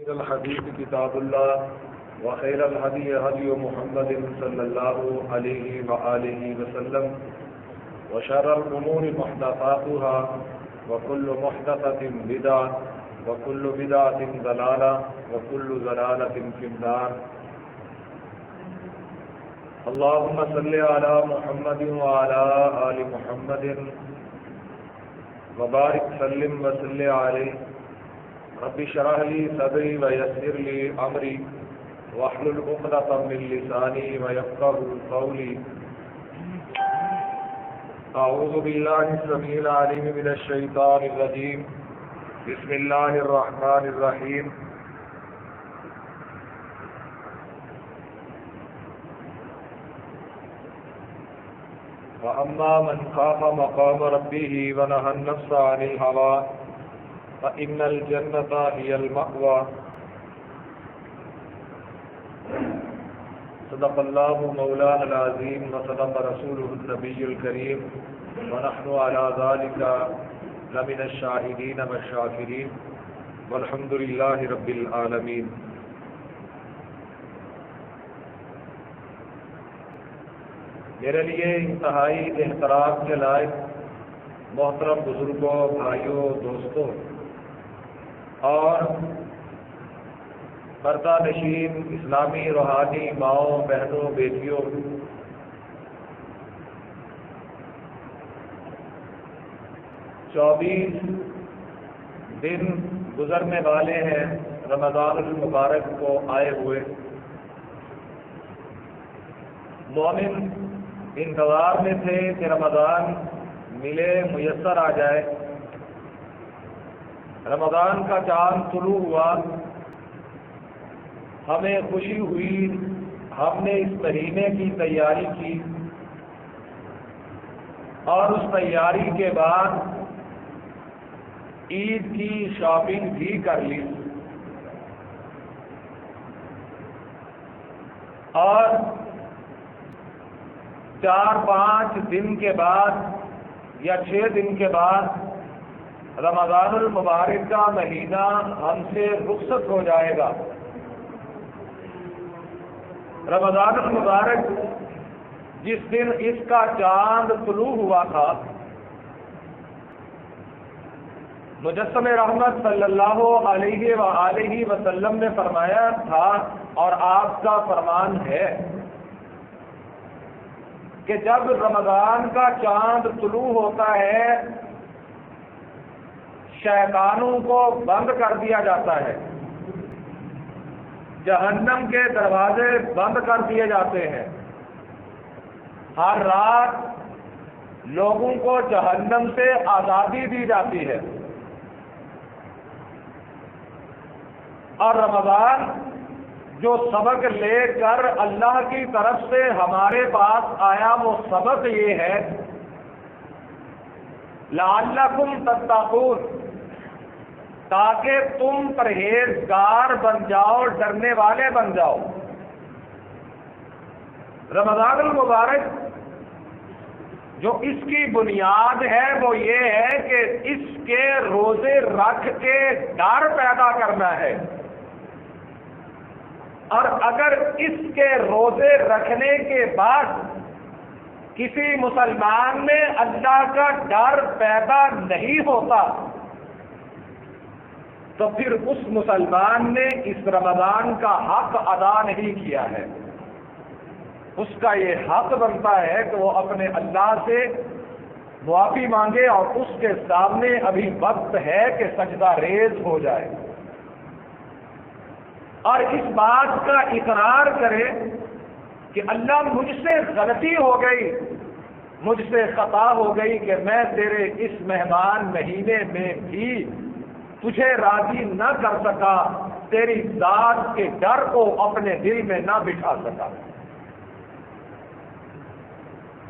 خير الحديث كتاب الله وخير الهدي هدي محمد صلى الله عليه وآله وسلم وشر الأمور محدثاتها وكل محدثة بدعة وكل بدعة ضلالة وكل ضلالة في النار. اللهم صل على محمد وعلى آل محمد وبارك سلم وسلم عليه. رب اشرح لي صدري ويسر لي امري واحلل عقدة من لساني ويفقهوا قولي. اعوذ بالله السميع العليم من الشيطان الرجيم. بسم الله الرحمن الرحيم. وأما من خاف مقام ربه ونهى النفس عن الهوى فإن الجنة هي المأوى. صدق الله مولانا العظيم وصدق رسوله النبي الكريم ونحن على ذلك لمن الشاهدين والشاكرين والحمد لله رب العالمين. میرے لیے انتہائی احترام کے لائق محترم بزرگوں، بھائیوں، دوستوں اور پردہ نشین اسلامی روحانی ماؤں، بہنوں، بیٹیوں، 24 دن گزرنے والے ہیں رمضان المبارک کو آئے ہوئے. مومن انتظار میں تھے کہ رمضان ملے، میسر آ جائے. رمضان کا چاند طلوع ہوا، ہمیں خوشی ہوئی، ہم نے اس مہینے کی تیاری کی اور اس تیاری کے بعد عید کی شاپنگ بھی کر لی اور 4-5 دن کے بعد یا 6 دن کے بعد رمضان المبارک کا مہینہ ہم سے رخصت ہو جائے گا. رمضان المبارک جس دن اس کا چاند طلوع ہوا تھا، مجسم رحمت صلی اللہ علیہ وآلہ وسلم نے فرمایا تھا اور آپ کا فرمان ہے کہ جب رمضان کا چاند طلوع ہوتا ہے شیطانوں کو بند کر دیا جاتا ہے، جہنم کے دروازے بند کر دیے جاتے ہیں. ہر رات لوگوں کو جہنم سے آزادی دی جاتی ہے اور رمضان جو سبق لے کر اللہ کی طرف سے ہمارے پاس آیا وہ سبق یہ ہے لعلکم تتقون، تاکہ تم پرہیزگار بن جاؤ، ڈرنے والے بن جاؤ. رمضان المبارک جو اس کی بنیاد ہے وہ یہ ہے کہ اس کے روزے رکھ کے ڈر پیدا کرنا ہے، اور اگر اس کے روزے رکھنے کے بعد کسی مسلمان میں اللہ کا ڈر پیدا نہیں ہوتا تو پھر اس مسلمان نے اس رمضان کا حق ادا نہیں کیا ہے. اس کا یہ حق بنتا ہے کہ وہ اپنے اللہ سے معافی مانگے اور اس کے سامنے ابھی وقت ہے کہ سجدہ ریز ہو جائے اور اس بات کا اقرار کرے کہ اللہ مجھ سے غلطی ہو گئی، مجھ سے خطا ہو گئی کہ میں تیرے اس مہمان مہینے میں بھی تجھے راضی نہ کر سکا، تیری ذات کے ڈر کو اپنے دل میں نہ بٹھا سکا.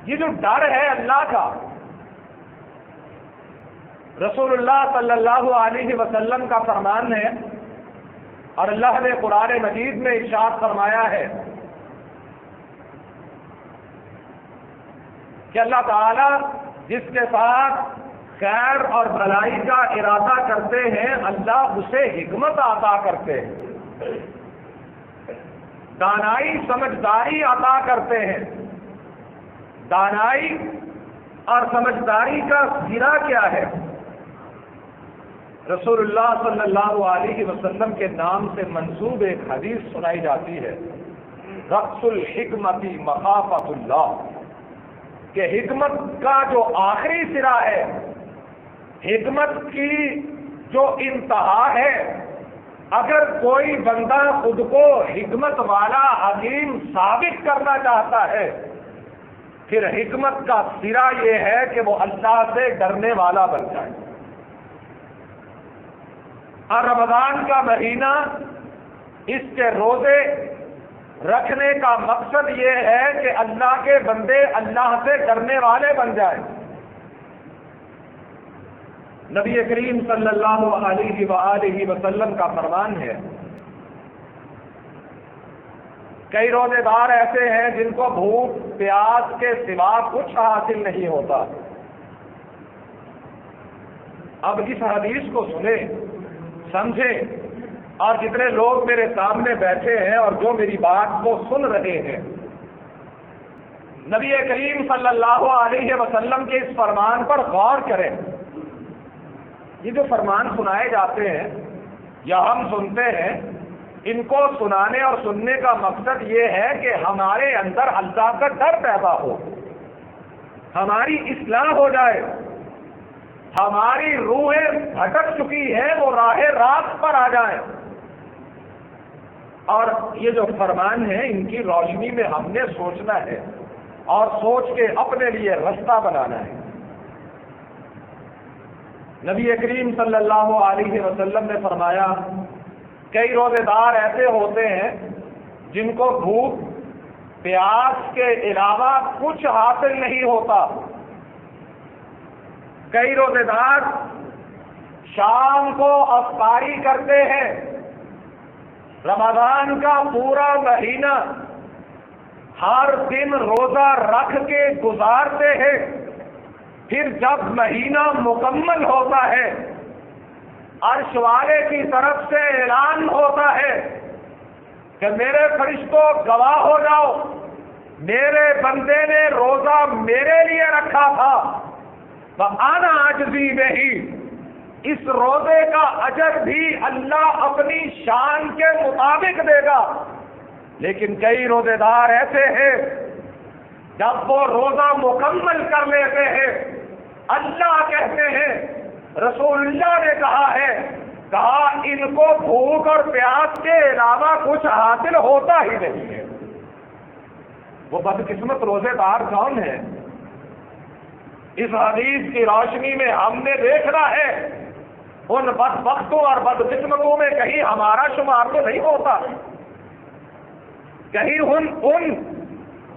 یہ جو ڈر ہے اللہ کا، رسول اللہ صلی اللہ علیہ وسلم کا فرمان ہے اور اللہ نے قرآن مجید میں ارشاد فرمایا ہے کہ اللہ تعالی جس کے ساتھ خیر اور بھلائی کا ارادہ کرتے ہیں اللہ اسے حکمت عطا کرتے ہیں، دانائی سمجھداری عطا کرتے ہیں۔ دانائی اور سمجھداری کا سرا کیا ہے؟ رسول اللہ صلی اللہ علیہ وسلم کے نام سے منسوب ایک حدیث سنائی جاتی ہے، رأس الحکمت مخافۃ اللہ، کہ حکمت کا جو آخری سرا ہے، حکمت کی جو انتہا ہے، اگر کوئی بندہ خود کو حکمت والا حکیم ثابت کرنا چاہتا ہے، پھر حکمت کا سرا یہ ہے کہ وہ اللہ سے ڈرنے والا بن جائے۔ اور رمضان کا مہینہ، اس کے روزے رکھنے کا مقصد یہ ہے کہ اللہ کے بندے اللہ سے ڈرنے والے بن جائیں۔ نبی کریم صلی اللہ علیہ وآلہ وسلم کا فرمان ہے، کئی روزے دار ایسے ہیں جن کو بھوک پیاس کے سوا کچھ حاصل نہیں ہوتا۔ اب اس حدیث کو سنیں، سمجھیں، اور جتنے لوگ میرے سامنے بیٹھے ہیں اور جو میری بات کو سن رہے ہیں، نبی کریم صلی اللہ علیہ وسلم کے اس فرمان پر غور کریں۔ یہ جو فرمان سنائے جاتے ہیں یا ہم سنتے ہیں، ان کو سنانے اور سننے کا مقصد یہ ہے کہ ہمارے اندر اللہ کا ڈر پیدا ہو، ہماری اصلاح ہو جائے، ہماری روحیں بھٹک چکی ہیں وہ راہ راست پر آ جائیں۔ اور یہ جو فرمان ہے، ان کی روشنی میں ہم نے سوچنا ہے اور سوچ کے اپنے لیے رستہ بنانا ہے۔ نبی کریم صلی اللہ علیہ وسلم نے فرمایا، کئی روزے دار ایسے ہوتے ہیں جن کو بھوک پیاس کے علاوہ کچھ حاصل نہیں ہوتا۔ کئی روزے دار شام کو افطاری کرتے ہیں، رمضان کا پورا مہینہ ہر دن روزہ رکھ کے گزارتے ہیں، پھر جب مہینہ مکمل ہوتا ہے، عرش والے کی طرف سے اعلان ہوتا ہے کہ میرے فرشتوں گواہ ہو جاؤ، میرے بندے نے روزہ میرے لیے رکھا تھا، وَأَنَا أَجْزِي بِهِ، اس روزے کا اجر بھی اللہ اپنی شان کے مطابق دے گا۔ لیکن کئی روزے دار ایسے ہیں، جب وہ روزہ مکمل کر لیتے ہیں، اللہ کہتے ہیں، رسول اللہ نے کہا ہے، کہا ان کو بھوک اور پیاس کے علاوہ کچھ حاصل ہوتا ہی نہیں ہے۔ وہ بدقسمت روزے دار کون ہے؟ اس حدیث کی روشنی میں ہم نے دیکھنا ہے، ان بدبختوں اور بدقسمتوں میں کہیں ہمارا شمار تو نہیں ہوتا، کہیں ان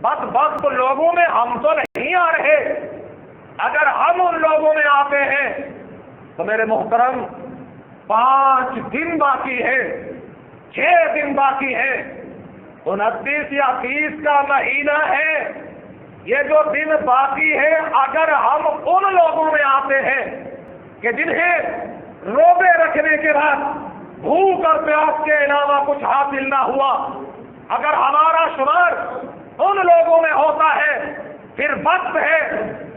بدبخت لوگوں میں ہم تو نہیں آ رہے۔ اگر ہم ان لوگوں میں آتے ہیں تو میرے محترم 5 دن باقی ہے، 6 دن باقی ہے، 29 یا 30 کا مہینہ ہے، یہ جو دن باقی ہے، اگر ہم ان لوگوں میں آتے ہیں کہ جنہیں روزے رکھنے کے بعد بھوک اور پیاس کے علاوہ کچھ حاصل نہ ہوا، اگر ہمارا شمار ان لوگوں میں ہوتا ہے، پھر وقت ہے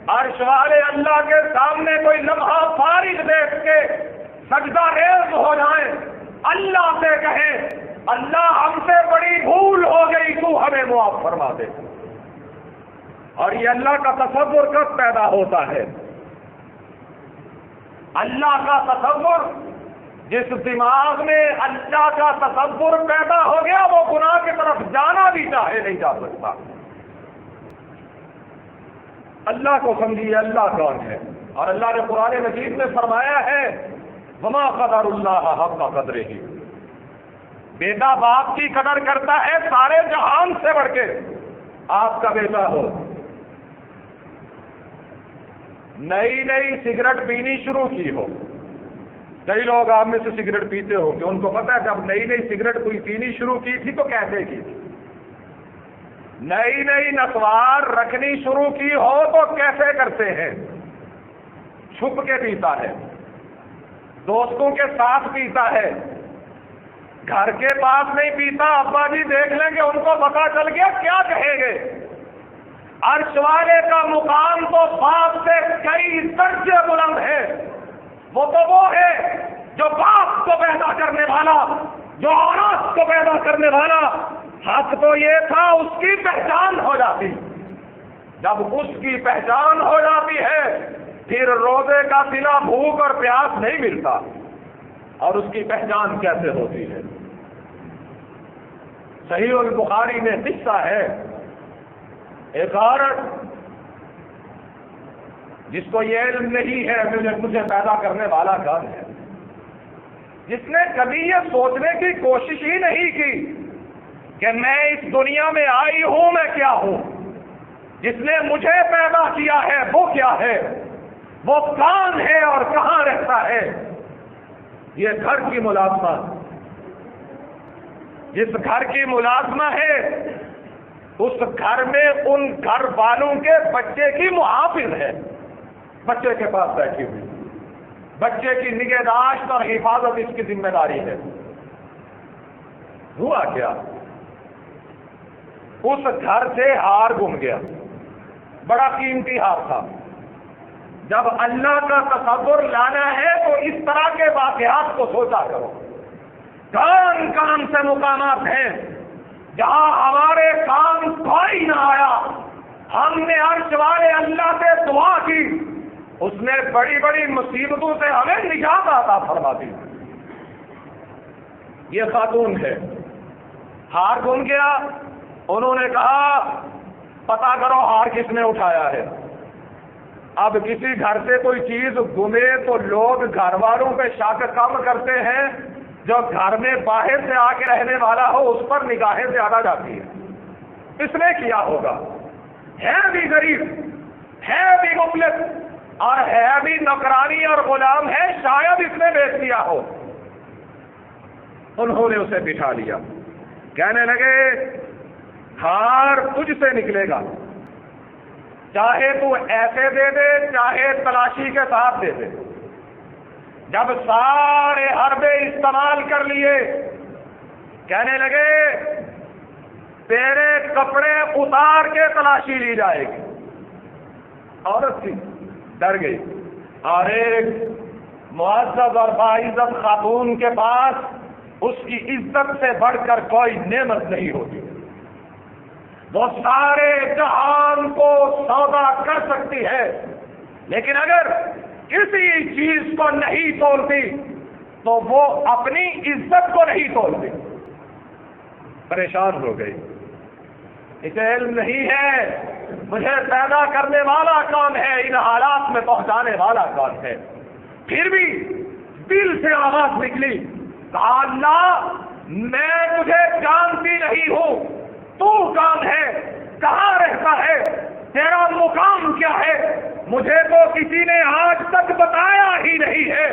عرش والے اللہ کے سامنے کوئی لمحہ فارغ دیکھ کے سجدہ ریز ہو جائیں، اللہ سے کہیں، اللہ ہم سے بڑی بھول ہو گئی، تو ہمیں معاف فرما دے۔ اور یہ اللہ کا تصور کب پیدا ہوتا ہے؟ اللہ کا تصور، جس دماغ میں اللہ کا تصور پیدا ہو گیا، وہ گناہ کی طرف جانا بھی چاہے نہیں جا سکتا۔ اللہ کو سمجھیے اللہ کون ہے، اور اللہ نے قرآن مجید میں فرمایا ہے، وما قدر اللہ حق قدرہ، بیٹا باپ کی قدر کرتا ہے سارے جہان سے بڑھ کے۔ آپ کا بیٹا ہو، نئی نئی سگریٹ پینی شروع کی ہو، کئی لوگ آپ میں سے سگریٹ پیتے ہو کہ ان کو پتا ہے جب نئی نئی سگریٹ کوئی پینی شروع کی تھی تو کیسے کی تھی، نئی نئی نسوار رکھنی شروع کی ہو تو کیسے کرتے ہیں، چھپ کے پیتا ہے، دوستوں کے ساتھ پیتا ہے، گھر کے پاس نہیں پیتا، ابا جی دیکھ لیں گے ان کو پتا چل گیا کیا کہیں گے؟ عرش والے کا مقام تو باپ سے کئی درجے بلند ہے، وہ تو وہ ہے جو باپ کو پیدا کرنے والا، جو اولاد کو پیدا کرنے والا۔ حق تو یہ تھا اس کی پہچان ہو جاتی، جب اس کی پہچان ہو جاتی ہے پھر روزے کا سلا بھوک اور پیاس نہیں ملتا۔ اور اس کی پہچان کیسے ہوتی ہے؟ صحیح البخاری میں قصہ ہے، ایک عورت جس کو یہ علم نہیں ہے مجھے پیدا کرنے والا کون ہے، جس نے کبھی یہ سوچنے کی کوشش ہی نہیں کی کہ میں اس دنیا میں آئی ہوں، میں کیا ہوں، جس نے مجھے پیدا کیا ہے وہ کیا ہے، وہ کون ہے اور کہاں رہتا ہے۔ یہ گھر کی ملازمت، جس گھر کی ملازمہ ہے اس گھر میں ان گھر والوں کے بچے کی محافظ ہے، بچے کے پاس بیٹھی ہوئی، بچے کی نگہداشت اور حفاظت اس کی ذمہ داری ہے۔ ہوا کیا؟ اس گھر سے ہار گم گیا، بڑا قیمتی ہار تھا۔ جب اللہ کا تصور لانا ہے تو اس طرح کے واقعات کو سوچا کرو۔ کون کون سے مقامات ہیں جہاں ہمارے کام کوئی نہ آیا، ہم نے عرش والے اللہ سے دعا کی، اس نے بڑی بڑی مصیبتوں سے ہمیں نجات عطا فرما دی۔ یہ خاتون ہے، ہار گم گیا، انہوں نے کہا پتا کرو ہار کس نے اٹھایا ہے۔ اب کسی گھر سے کوئی چیز گمے تو لوگ گھر والوں پہ شک کم کرتے ہیں، جو گھر میں باہر سے آ کے رہنے والا ہو اس پر نگاہیں زیادہ جاتی ہے۔ اس نے کیا ہوگا؟ ہے بھی غریب، ہے بھی مفلس، اور ہے بھی نوکرانی اور غلام ہے، شاید اس نے بیچ دیا ہو۔ انہوں نے اسے بٹھا لیا، کہنے لگے ہار تجھ سے نکلے گا، چاہے تو ایسے دے دے چاہے تلاشی کے ساتھ دے دے۔ جب سارے حربے استعمال کر لیے، کہنے لگے تیرے کپڑے اتار کے تلاشی لی جائے گی۔ عورت تھی، ڈر گئی، اور ایک معزز اور باعزت خاتون کے پاس اس کی عزت سے بڑھ کر کوئی نعمت نہیں ہوتی، وہ سارے جہان کو سودا کر سکتی ہے، لیکن اگر کسی چیز کو نہیں تولتی تو وہ اپنی عزت کو نہیں تولتی۔ پریشان ہو گئی، اسے علم نہیں ہے مجھے پیدا کرنے والا کون ہے، ان حالات میں پہنچانے والا کون ہے۔ پھر بھی دل سے آواز نکلی، کہا اللہ میں تجھے جانتی نہیں ہوں، تو کون ہے، کہاں رہتا ہے، تیرا مقام کیا ہے، مجھے تو کسی نے آج تک بتایا ہی نہیں ہے۔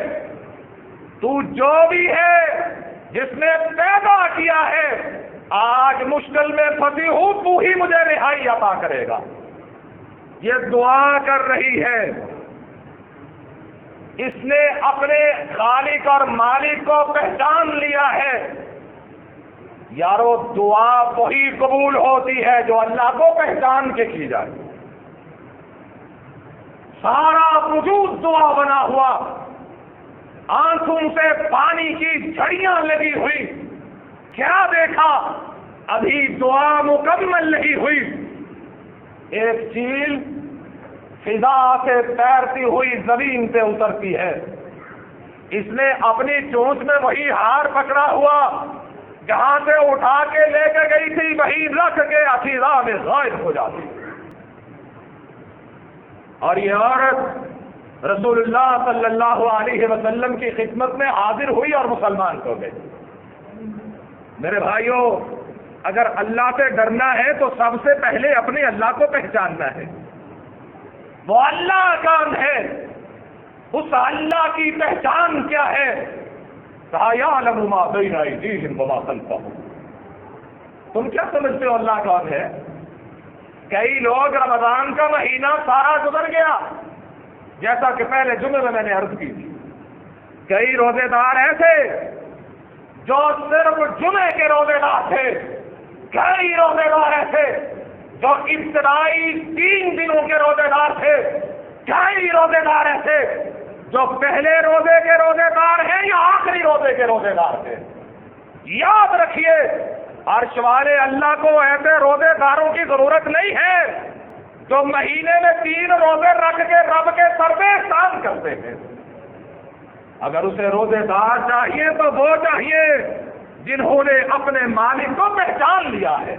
تو جو بھی ہے جس نے پیدا کیا ہے، آج مشکل میں پھنسی ہوں، تو ہی مجھے رہائی عطا کرے گا۔ یہ دعا کر رہی ہے، اس نے اپنے خالق اور مالک کو پہچان لیا ہے۔ یارو دعا وہی قبول ہوتی ہے جو اللہ کو پہچان کے کی جائے۔ سارا وجود دعا بنا ہوا، آنکھوں سے پانی کی جھڑیاں لگی ہوئی، کیا دیکھا؟ ابھی دعا مکمل نہیں ہوئی، ایک چیل فضا سے تیرتی ہوئی زمین پہ اترتی ہے۔ اس نے اپنی چونچ میں وہی ہار پکڑا ہوا، جہاں سے اٹھا کے لے کے گئی تھی، وہی رکھ کے افیزا میں غائب ہو جاتی۔ اور یہ عورت رسول اللہ صلی اللہ علیہ وسلم کی خدمت میں حاضر ہوئی اور مسلمان ہو گئی۔ میرے بھائیوں، اگر اللہ سے ڈرنا ہے تو سب سے پہلے اپنے اللہ کو پہچاننا ہے۔ وہ اللہ کون ہے، اس اللہ کی پہچان کیا ہے؟ کہا یعلم ما بین ایدیہم وما خلفہم۔ تم کیا سمجھتے ہو اللہ کون ہے؟ کئی لوگ رمضان کا مہینہ سارا گزر گیا، جیسا کہ پہلے جمعے میں نے عرض کی تھی، کئی روزے دار ایسے جو صرف جمعے کے روزے دار تھے، کئی روزے دار ایسے جو ابتدائی 3 دنوں کے روزے دار تھے، کئی روزے دار ایسے جو پہلے روزے کے روزے دار ہیں یا آخری روزے کے روزے دار تھے۔ یاد رکھیے، عرش والے اللہ کو ایسے روزے داروں کی ضرورت نہیں ہے جو مہینے میں 3 روزے رکھ کے رب کے سر پہ احسان کرتے ہیں۔ اگر اسے روزے دار چاہیے تو وہ چاہیے جنہوں نے اپنے مالک کو پہچان لیا ہے،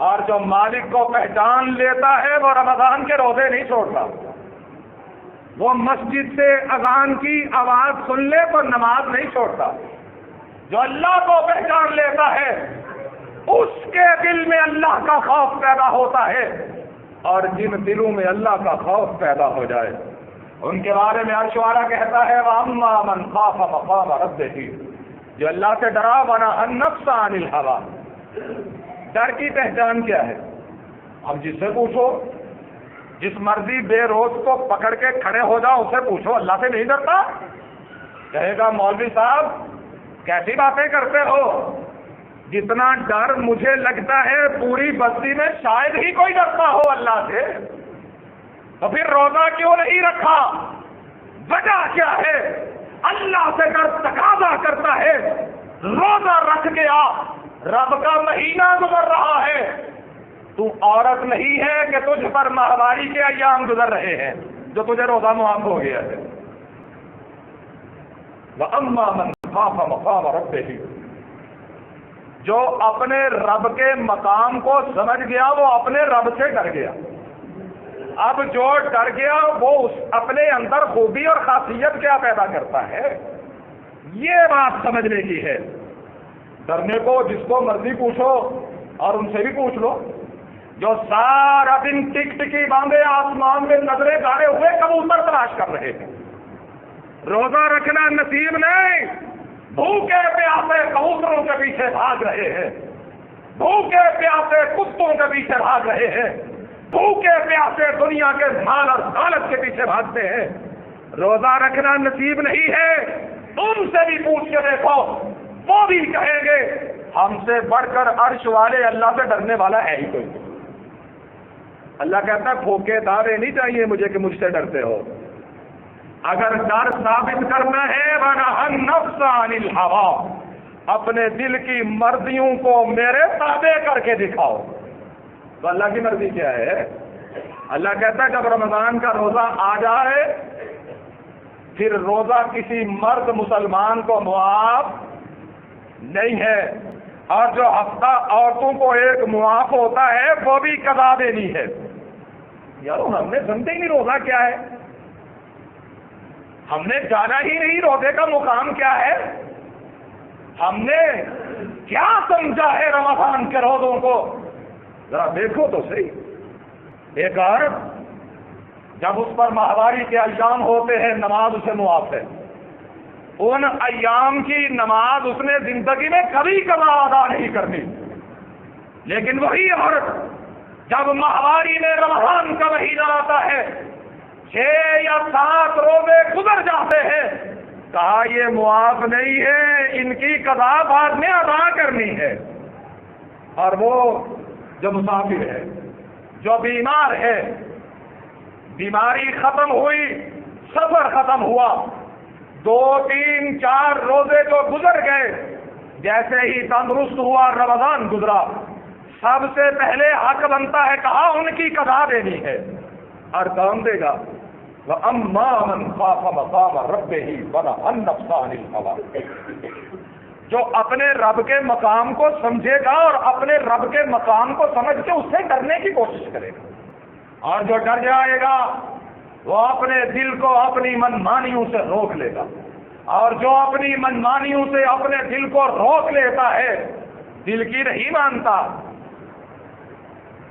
اور جو مالک کو پہچان لیتا ہے وہ رمضان کے روزے نہیں چھوڑتا، وہ مسجد سے اذان کی آواز سن لے تو نماز نہیں چھوڑتا۔ جو اللہ کو پہچان لیتا ہے اس کے دل میں اللہ کا خوف پیدا ہوتا ہے، اور جن دلوں میں اللہ کا خوف پیدا ہو جائے ان کے بارے میں عرش والا کہتا ہے وَأَمَّا مَنْ خَافَ مَقَامَ رَبِّهِ، جو اللہ سے ڈرا وَنَهَا النَّفْسَ عَنِ الْهَوَىٰ۔ ڈر کی پہچان کیا ہے؟ اب جس سے پوچھو، جس مرضی بے روز کو پکڑ کے کھڑے ہو جاؤ اسے پوچھو اللہ سے نہیں ڈرتا؟ کہے گا مولوی صاحب کیسی باتیں کرتے ہو، جتنا ڈر مجھے لگتا ہے پوری بستی میں شاید ہی کوئی ڈرتا ہو اللہ سے، تو پھر روزہ کیوں نہیں رکھا؟ وجہ کیا ہے؟ اللہ سے ڈر تقاضا کرتا ہے روزہ رکھ کے آ، رب کا مہینہ گزر رہا ہے، تو عورت نہیں ہے کہ تجھ پر ماہواری کے ایام گزر رہے ہیں جو تجھے روزہ معاف ہو گیا ہے۔ وَأَمَّا مَنْ خَافَ مَقَامَ رَبِّهِ، جو اپنے رب کے مقام کو سمجھ گیا وہ اپنے رب سے ڈر گیا۔ اب جو ڈر گیا وہ اپنے اندر خوبی اور خاصیت کیا پیدا کرتا ہے، یہ بات سمجھنے کی ہے۔ ڈرنے کو جس کو مرضی پوچھو اور ان سے بھی پوچھ لو، جو سارا دن ٹک ٹکی باندھے آسمان میں نظریں گاڑے ہوئے کبوتر تلاش کر رہے ہیں، روزہ رکھنا نصیب نہیں، بھوکے پیاسے کبوتروں کے پیچھے بھاگ رہے ہیں، بھوکے پیاسے کتوں کے پیچھے بھاگ رہے ہیں، بھوکے پیاسے دنیا کے مال اور دولت کے پیچھے بھاگتے ہیں، روزہ رکھنا نصیب نہیں ہے۔ تم سے بھی پوچھ کے دیکھو، وہ بھی کہیں گے ہم سے بڑھ کر عرش والے اللہ سے ڈرنے والا ہے ہی کوئی۔ اللہ کہتا ہے پھوکے دعوے نہیں چاہیے مجھے کہ مجھ سے ڈرتے ہو، اگر ڈر ثابت کرنا ہے وَنَهَا النَّفْسَ عَنِ الْهَوَىٰ، اپنے دل کی مرضیوں کو میرے تابع کر کے دکھاؤ۔ تو اللہ کی مرضی کیا ہے؟ اللہ کہتا ہے جب رمضان کا روزہ آ جائے پھر روزہ کسی مرد مسلمان کو معاف نہیں ہے، اور جو ہفتہ عورتوں کو ایک معاف ہوتا ہے وہ بھی قضا دینی ہے۔ یارو ہم نے سمجھے ہی نہیں روزہ کیا ہے، ہم نے جانا ہی نہیں روزے کا مقام کیا ہے، ہم نے کیا سمجھا ہے رمضان کے روزوں کو؟ ذرا دیکھو تو صحیح، ایک عورت جب اس پر ماہواری کے ایام ہوتے ہیں نماز اسے معاف ہے، ان ایام کی نماز اس نے زندگی میں کبھی قضا ادا نہیں کرنی، لیکن وہی عورت جب ماہواری میں رمضان کا مہینہ آتا ہے 6 یا 7 روزے گزر جاتے ہیں، کہا یہ معاف نہیں ہے، ان کی قضا بعد میں ادا کرنی ہے۔ اور وہ جو مسافر ہے، جو بیمار ہے، بیماری ختم ہوئی، سفر ختم ہوا، 2 3 4 روزے جو گزر گئے، جیسے ہی تندرست ہوا رمضان گزرا، سب سے پہلے حق بنتا ہے کہا ان کی قضا دینی ہے، اور کون دے گا؟ وَأَمَّا مَنْ خَافَ مَقَامَ رَبِّهِ وَنَهَا النَّفْسَ عَنِ الْهَوَىٰ، جو اپنے رب کے مقام کو سمجھے گا اور اپنے رب کے مقام کو سمجھ کے اس سے ڈرنے کی کوشش کرے گا، اور جو ڈر جائے گا وہ اپنے دل کو اپنی منمانیوں سے روک لے گا، اور جو اپنی منمانیوں سے اپنے دل کو روک لیتا ہے دل کی نہیں مانتا۔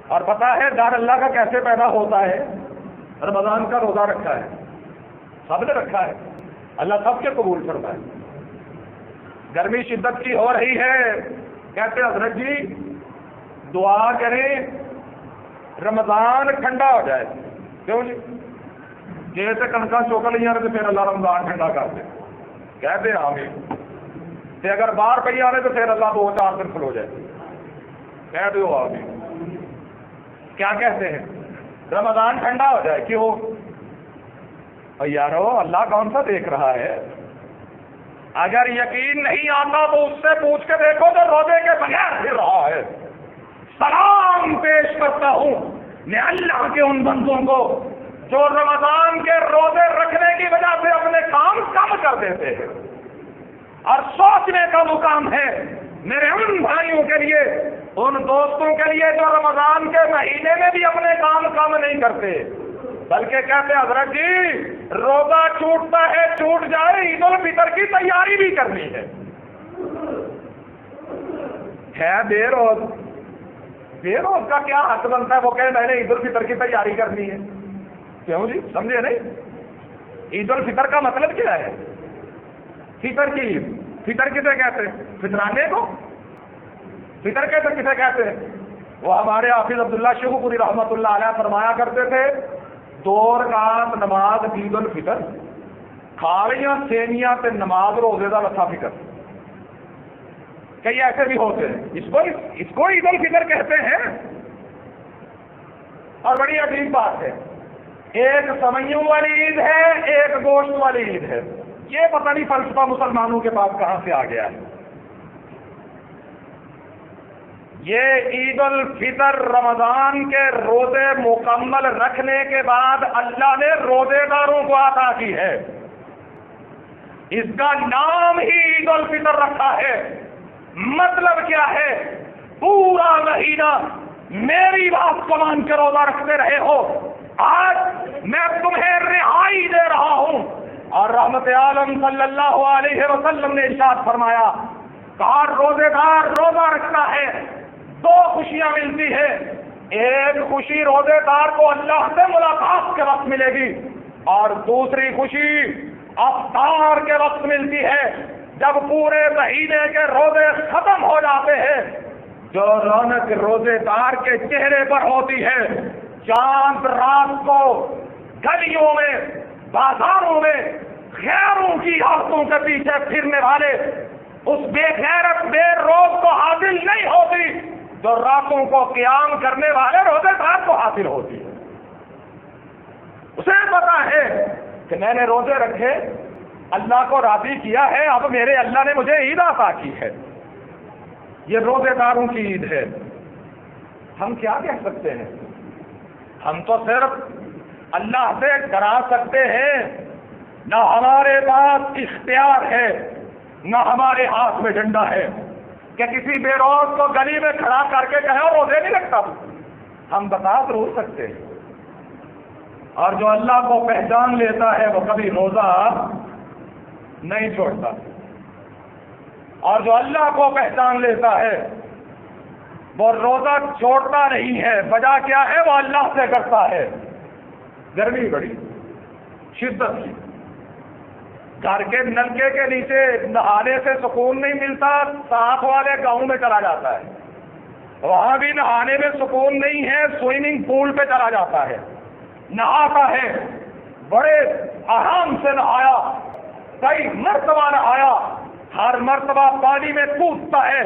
اور پتا ہے ڈر اللہ کا کیسے پیدا ہوتا ہے؟ رمضان کا روزہ رکھا ہے، سب نے رکھا ہے، اللہ سب کے قبول کرتا ہے۔ گرمی شدت کی ہو رہی ہے، کہتے حضرت جی دعا کریں رمضان ٹھنڈا ہو جائے۔ کیوں جی؟ جی تے کنکا چوک لیا نے تو پھر اللہ رمضان ٹھنڈا کر دے کہتے آمین تے اگر باہر پہ آنے تو پھر اللہ 2-4 دن کھلو جائے کہہ دو آمین کیا کہتے ہیں رمضان ٹھنڈا ہو جائے کیوں یارو اللہ کون سا دیکھ رہا ہے اگر یقین نہیں آتا تو اس سے پوچھ کے دیکھو جو روزے کے بغیر پھر رہا ہے سلام پیش کرتا ہوں میں اللہ کے ان بندوں کو جو رمضان کے روزے رکھنے کی وجہ سے اپنے کام کم کر دیتے ہیں اور سوچنے کا مقام ہے میرے ان بھائیوں کے لیے ان دوستوں کے لیے جو رمضان کے مہینے میں بھی اپنے کام کم نہیں کرتے بلکہ کہتے حضرت جی روزہ چھوٹتا ہے چھوٹ جائے عید الفطر کی تیاری بھی کرنی ہے بے روز کا کیا حق بنتا ہے وہ کہ میں نے عید الفطر کی تیاری کرنی ہے کیوں جی سمجھے نہیں عید الفطر کا مطلب کیا ہے فطر کی عید فطر کسے کہتے ہیں فطرانے کو فطر کسے کہتے ہیں وہ ہمارے حافظ عبداللہ شیخو پوری رحمۃ اللہ علیہ فرمایا کرتے تھے 2 رکعت نماز عید الفطر کھالیاں سینیاں تے نماز روزے دا لتھا فکر کئی ایسے بھی ہوتے ہیں اس کو عید الفطر کہتے ہیں اور بڑی عجیب بات ہے ایک سویوں والی عید ہے ایک گوشت والی عید ہے یہ پتہ نہیں فلسفہ مسلمانوں کے پاس کہاں سے آ گیا ہے یہ عید الفطر رمضان کے روزے مکمل رکھنے کے بعد اللہ نے روزے داروں کو عطا کی ہے اس کا نام ہی عید الفطر رکھا ہے مطلب کیا ہے پورا مہینہ میری بات کو مان کے روزہ رکھتے رہے ہو آج میں تمہیں رہائی دے رہا ہوں اور رحمت عالم صلی اللہ علیہ وسلم نے ارشاد فرمایا کہا روزے دار روزہ رکھتا ہے 2 خوشیاں ملتی ہے ایک خوشی روزے دار کو اللہ سے ملاقات کے وقت ملے گی اور دوسری خوشی افطار کے وقت ملتی ہے جب پورے مہینے کے روزے ختم ہو جاتے ہیں جو رونق روزے دار کے چہرے پر ہوتی ہے چاند رات کو گلیوں میں بازاروں میں غیروں کی عورتوں کے پیچھے پھرنے والے اس بے غیرت بے روز کو حاصل نہیں ہوتی جو راتوں کو قیام کرنے والے روزے دار کو حاصل ہوتی ہے اسے پتا ہے کہ میں نے روزے رکھے اللہ کو راضی کیا ہے اب میرے اللہ نے مجھے عید عطا کی ہے یہ روزے داروں کی عید ہے ہم کیا کہہ سکتے ہیں ہم تو صرف اللہ سے ڈرا سکتے ہیں نہ ہمارے پاس اختیار ہے نہ ہمارے ہاتھ میں ڈنڈا ہے کہ کسی بے روز کو گلی میں کھڑا کر کے کہے روزے نہیں رکھتا ہم بتا ضرور سکتے ہیں اور جو اللہ کو پہچان لیتا ہے وہ کبھی روزہ نہیں چھوڑتا اور جو اللہ کو پہچان لیتا ہے وہ روزہ چھوڑتا نہیں ہے وجہ کیا ہے وہ اللہ سے کرتا ہے گرمی بڑی شدت کی گھر کے نلکے کے نیچے نہانے سے سکون نہیں ملتا ساتھ والے گاؤں میں چلا جاتا ہے وہاں بھی نہانے میں سکون نہیں ہے سوئمنگ پول پہ چلا جاتا ہے نہاتا ہے بڑے آرام سے نہایا کئی مرتبہ نہایا ہر مرتبہ پانی میں کودتا ہے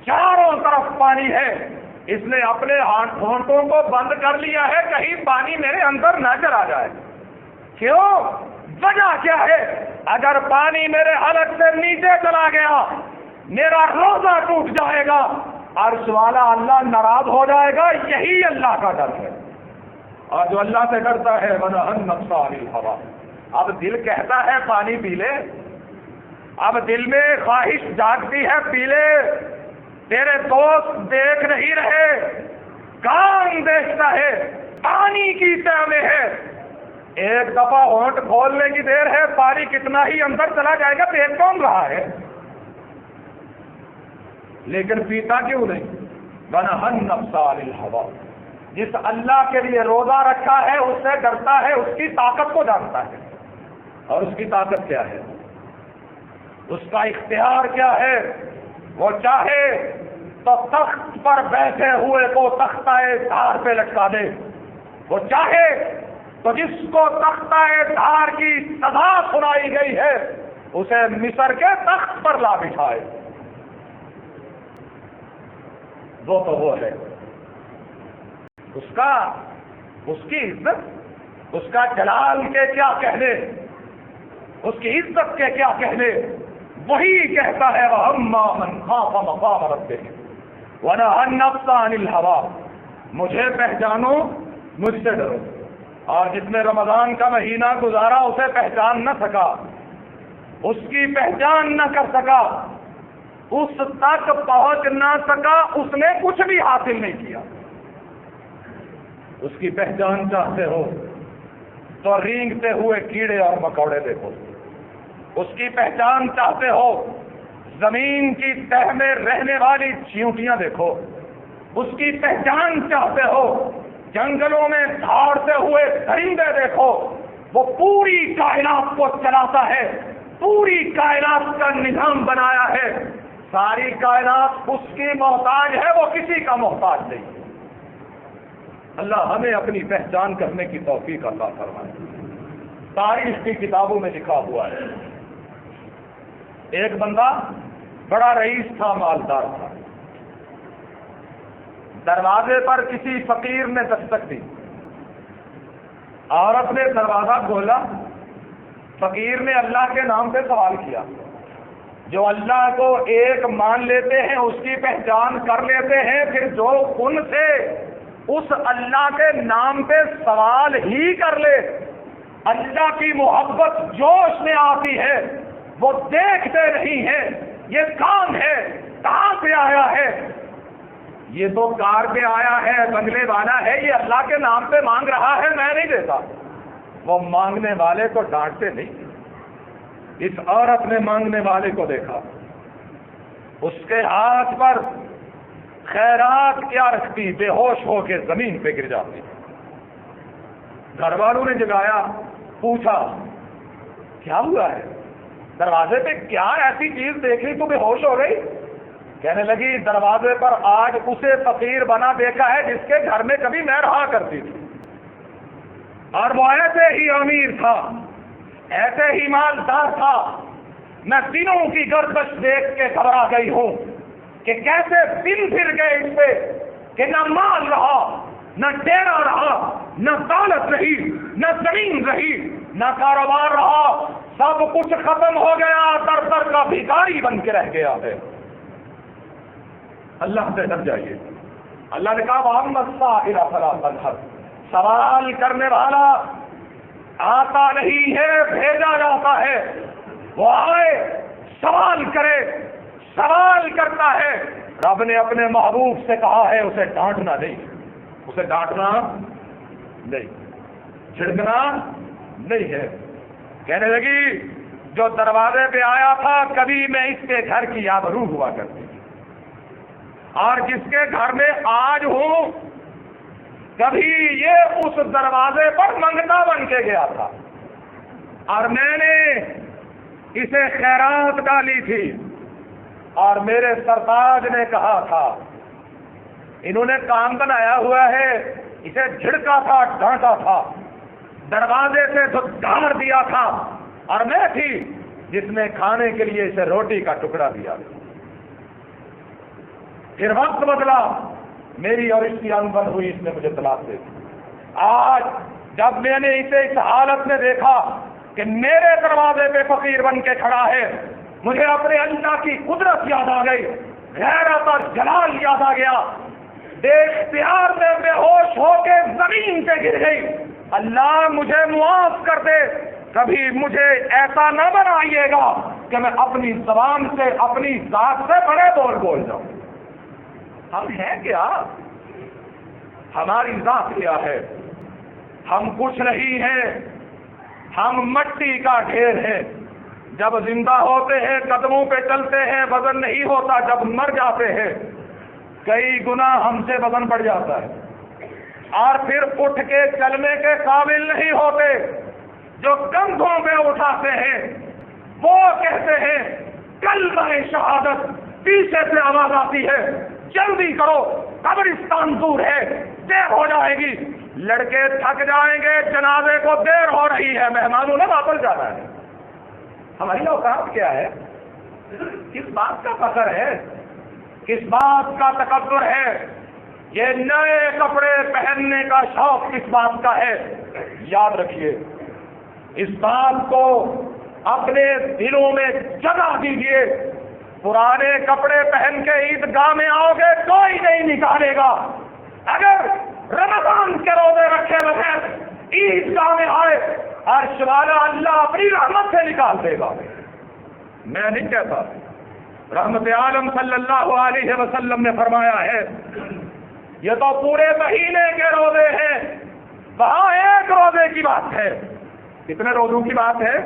چاروں طرف پانی ہے اس نے اپنے ہونٹوں کو بند کر لیا ہے کہیں پانی میرے اندر نہ چلا جائے کیوں وجہ کیا ہے اگر پانی میرے حلق سے نیچے چلا گیا میرا روزہ ٹوٹ جائے گا عرش والا اللہ ناراض ہو جائے گا یہی اللہ کا ڈر ہے اور جو اللہ سے ڈرتا ہے وَنَهَى النَّفْسَ عَنِ الْهَوَىٰ اب دل کہتا ہے پانی پی لے اب دل میں خواہش جاگتی ہے پی لے تیرے دوست دیکھ نہیں رہے کان دیکھتا ہے پانی کی تہ میں ہے ایک دفعہ ہونٹ کھولنے کی دیر ہے پانی کتنا ہی اندر چلا جائے گا دیکھ کون رہا ہے لیکن پیتا کیوں نہیں وَنَهَى النَّفْسَ عَنِ الْهَوَىٰ جس اللہ کے لیے روزہ رکھا ہے اس سے ڈرتا ہے اس کی طاقت کو جانتا ہے اور اس کی طاقت کیا ہے اس کا اختیار کیا ہے وہ چاہے تو تخت پر بیٹھے ہوئے کو تختہ دھار پہ لٹکا دے وہ چاہے تو جس کو تختہ دھار کی سزا سنائی گئی ہے اسے مصر کے تخت پر لا بٹھائے. وہ تو وہ ہے، اس کی عزت، اس کا جلال کے کیا کہنے، اس کی عزت کے کیا کہنے. وہی کہتا ہے وَأَمَّا مَنْ خَافَ مَقَامَ رَبِّهِ وَنَهَى النَّفْسَ عَنِ الْهَوَىٰ. مجھے پہچانو، مجھ سے ڈرو. اور جس نے رمضان کا مہینہ گزارا اسے پہچان نہ سکا، اس کی پہچان نہ کر سکا، اس تک پہنچ نہ سکا، اس نے کچھ بھی حاصل نہیں کیا. اس کی پہچان چاہتے ہو تو رینگتے ہوئے کیڑے اور مکوڑے دیکھو. اس کی پہچان چاہتے ہو زمین کی تہ میں رہنے والی چیونٹیاں دیکھو. اس کی پہچان چاہتے ہو جنگلوں میں دھاڑتے ہوئے درندے دیکھو. وہ پوری کائنات کو چلاتا ہے، پوری کائنات کا نظام بنایا ہے. ساری کائنات اس کی محتاج ہے، وہ کسی کا محتاج نہیں. اللہ ہمیں اپنی پہچان کرنے کی توفیق عطا فرمائے. تاریخ کی کتابوں میں لکھا ہوا ہے ایک بندہ بڑا رئیس تھا، مالدار تھا. دروازے پر کسی فقیر نے دستک دی. عورت نے دروازہ کھولا. فقیر نے اللہ کے نام پہ سوال کیا. جو اللہ کو ایک مان لیتے ہیں اس کی پہچان کر لیتے ہیں، پھر جو ان سے اس اللہ کے نام پہ سوال ہی کر لے، اللہ کی محبت جوش میں آتی ہے. وہ دیکھتے نہیں ہیں یہ کام ہے، کہاں پہ آیا ہے. یہ تو کار پہ آیا ہے، بنگلے والا ہے، یہ اللہ کے نام پہ مانگ رہا ہے، میں نہیں دیتا. وہ مانگنے والے کو ڈانٹتے نہیں. اس عورت نے مانگنے والے کو دیکھا، اس کے ہاتھ پر خیرات کیا رکھتی، بے ہوش ہو کے زمین پہ گر جاتی. گھر والوں نے جگایا، پوچھا کیا ہوا ہے، دروازے پہ کیا ایسی چیز دیکھی تو بے ہوش ہو گئی. کہنے لگی دروازے پر آج اسے فقیر بنا دیکھا ہے جس کے گھر میں کبھی میں رہا کرتی تھی، اور وہ ایسے ہی امیر تھا، ایسے ہی مالدار تھا. میں دنوں کی گردش دیکھ کے گھبرا گئی ہوں کہ کیسے دن پھر گئے اس پہ کہ نہ مال رہا، نہ ڈیرا رہا، نہ دولت رہی، نہ زمین رہی، نہ کاروبار رہا. سب کچھ ختم ہو گیا، در در کا بھکاری بن کے رہ گیا ہے. اللہ سے ڈر جائیے. اللہ نے کہا وَأَمَّا السَّائِلَ فَلَا تَنْهَرْ. سوال کرنے والا آتا نہیں ہے، بھیجا جاتا ہے. وہ آئے، سوال کرے، سوال کرتا ہے. رب نے اپنے محبوب سے کہا ہے اسے ڈانٹنا نہیں، اسے ڈانٹنا نہیں، چھڑکنا نہیں ہے. کہنے لگی جو دروازے پہ آیا تھا کبھی میں اس کے گھر کی آبرو ہوا کرتی، اور جس کے گھر میں آج ہوں کبھی یہ اس دروازے پر منگتا بن کے گیا تھا، اور میں نے اسے خیرات ڈالی تھی. اور میرے سرتاج نے کہا تھا انہوں نے کام بنایا ہوا ہے، اسے جھڑکا تھا، ڈانٹا تھا، دروازے سے دھار دیا تھا، اور میں تھی جس نے کھانے کے لیے اسے روٹی کا ٹکڑا دیا. پھر وقت بدلا، میری اور اس کی انبن ہوئی، اس نے مجھے طلاق دے دی. آج جب میں نے اسے اس حالت میں دیکھا کہ میرے دروازے پہ فقیر بن کے کھڑا ہے، مجھے اپنے اللہ کی قدرت یاد آ گئی، غیرت اور جلال یاد آ گیا. بے اختیار میں بے ہوش ہو کے زمین پہ گر گئی. اللہ مجھے معاف کر دے، کبھی مجھے ایسا نہ بنائیے گا کہ میں اپنی زبان سے، اپنی ذات سے بڑے بول جاؤں. ہم ہیں کیا؟ ہماری ذات کیا ہے؟ ہم کچھ نہیں ہیں، ہم مٹی کا ڈھیر ہیں. جب زندہ ہوتے ہیں قدموں پہ چلتے ہیں، وزن نہیں ہوتا. جب مر جاتے ہیں کئی گنا ہم سے وزن بڑھ جاتا ہے، اور پھر اٹھ کے چلنے کے قابل نہیں ہوتے. جو کندھوں پہ اٹھاتے ہیں وہ کہتے ہیں کلمہ شہادت. پیچھے سے آواز آتی ہے جلدی کرو قبرستان دور ہے، دیر ہو جائے گی۔ لڑکے تھک جائیں گے، جنازے کو دیر ہو رہی ہے، مہمانوں نے واپس جانا ہے۔ ہماری اوقات کیا ہے؟ کس بات کا فخر ہے، کس بات کا تکبر ہے، یہ نئے کپڑے پہننے کا شوق کس بات کا ہے؟ یاد رکھیے، اس بات کو اپنے دلوں میں جگہ دیجیے۔ پرانے کپڑے پہن کے عیدگاہ میں آؤ گے کوئی نہیں نکالے گا۔ اگر رمضان کے روزے رکھے بغیر عیدگاہ میں آئے، عرش والا اللہ اپنی رحمت سے نکال دے گا۔ میں نہیں کہتا، رحمت عالم صلی اللہ علیہ وسلم نے فرمایا ہے، یہ تو پورے مہینے کے روزے ہیں، وہاں ایک روزے کی بات ہے۔ کتنے روزوں کی بات ہے؟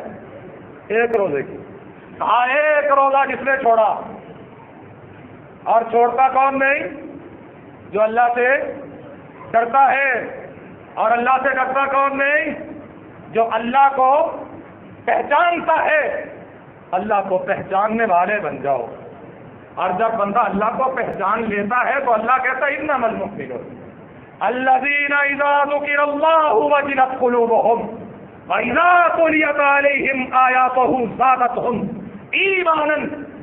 ایک روزے کی۔ کہا ایک روزہ جس نے چھوڑا، اور چھوڑتا کون نہیں؟ جو اللہ سے ڈرتا ہے۔ اور اللہ سے ڈرتا کون نہیں؟ جو اللہ کو پہچانتا ہے۔ اللہ کو پہچاننے والے بن جاؤ۔ اور جب بندہ اللہ کو پہچان لیتا ہے تو اللہ کہتا ہے انما المؤمنون الذین اذا ذکر اللہ وجلت قلوبهم واذا تلیت علیہم آیاتہ زادتہم ایمانا